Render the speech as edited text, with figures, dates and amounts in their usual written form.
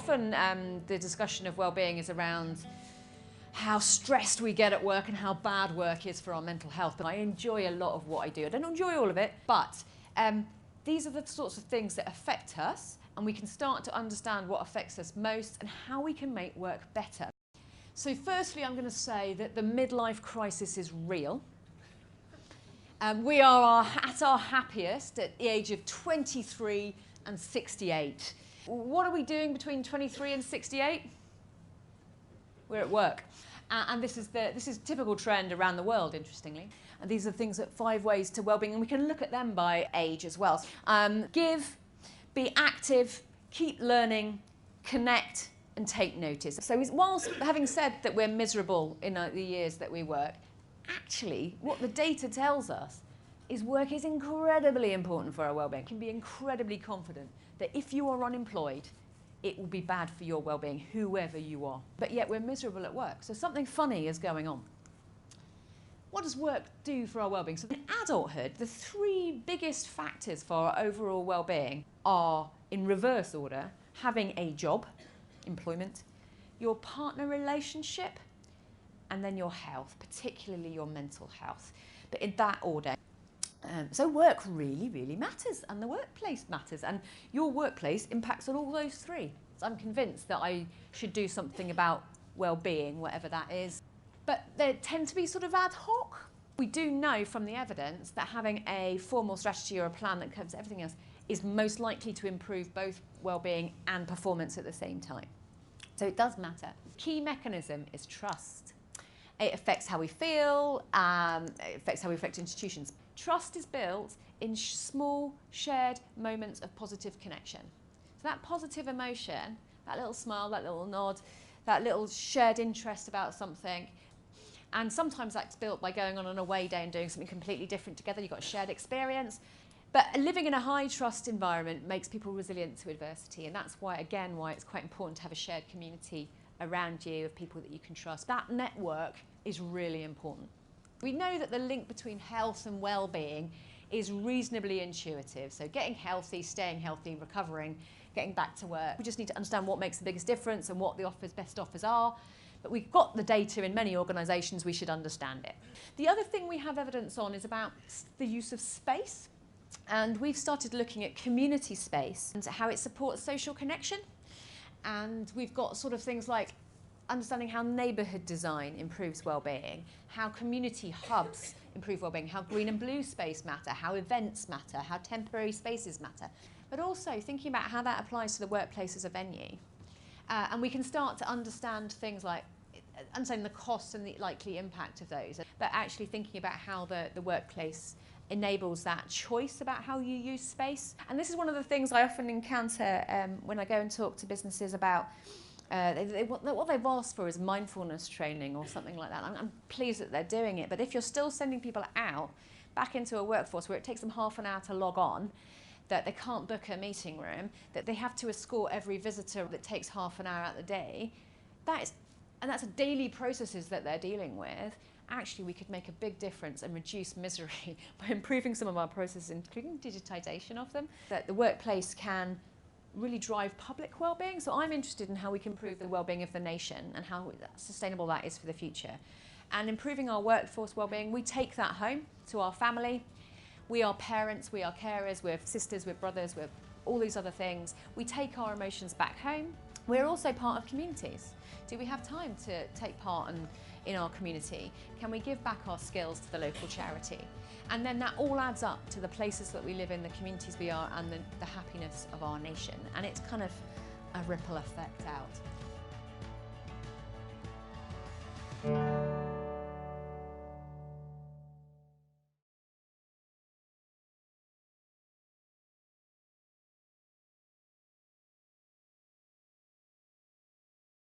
often the discussion of well-being is around how stressed we get at work and how bad work is for our mental health. But I enjoy a lot of what I do. I don't enjoy all of it, but these are the sorts of things that affect us, and we can start to understand what affects us most and how we can make work better. So firstly, I'm going to say that the midlife crisis is real. We are at our happiest at the age of 23 and 68. What are we doing between 23 and 68? We're at work. And this is a typical trend around the world, interestingly. And these are things that 5 ways to well-being, and we can look at them by age as well. Give, be active, keep learning, connect, and take notice. So whilst having said that we're miserable in the years that we work, actually what the data tells us is work is incredibly important for our well-being. You can be incredibly confident that if you are unemployed, it will be bad for your well-being, whoever you are. But yet we're miserable at work, so something funny is going on. What does work do for our well-being? So in adulthood, the 3 biggest factors for our overall well-being are, in reverse order, having a job, employment, your partner relationship, and then your health, particularly your mental health. But in that order. So work really, really matters, and the workplace matters, and your workplace impacts on all those 3. So I'm convinced that I should do something about well-being, whatever that is. But they tend to be sort of ad hoc. We do know from the evidence that having a formal strategy or a plan that covers everything else is most likely to improve both well-being and performance at the same time. So it does matter. Key mechanism is trust. It affects how we feel, it affects how we affect institutions. Trust is built in small, shared moments of positive connection. So that positive emotion, that little smile, that little nod, that little shared interest about something, and sometimes that's built by going on an away day and doing something completely different together. You've got a shared experience. But living in a high trust environment makes people resilient to adversity, and that's why it's quite important to have a shared community around you of people that you can trust. That network is really important. We know that the link between health and well-being is reasonably intuitive. So getting healthy, staying healthy, recovering, getting back to work. We just need to understand what makes the biggest difference and what the best offers are. But we've got the data in many organisations, we should understand it. The other thing we have evidence on is about the use of space. And we've started looking at community space and how it supports social connection. And we've got sort of things like understanding how neighbourhood design improves well-being, how community hubs improve well-being, how green and blue space matter, how events matter, how temporary spaces matter, but also thinking about how that applies to the workplace as a venue. And we can start to understand things like understanding the costs and the likely impact of those, but actually thinking about how the workplace enables that choice about how you use space. And this is one of the things I often encounter when I go and talk to businesses about what they've asked for is mindfulness training or something like that. I'm pleased that they're doing it, but if you're still sending people out back into a workforce where it takes them half an hour to log on, that they can't book a meeting room, that they have to escort every visitor that takes half an hour out of the day, that's a daily processes that they're dealing with. Actually, we could make a big difference and reduce misery by improving some of our processes, including digitisation of them, that the workplace can really drive public well-being. So I'm interested in how we can improve the well-being of the nation and how sustainable that is for the future. And improving our workforce well-being, we take that home to our family. We are parents, we are carers, we're sisters, we're brothers, we're all these other things. We take our emotions back home. We're also part of communities. Do we have time to take part in our community? Can we give back our skills to the local charity? And then that all adds up to the places that we live in, the communities we are, and the happiness of our nation. And it's kind of a ripple effect out.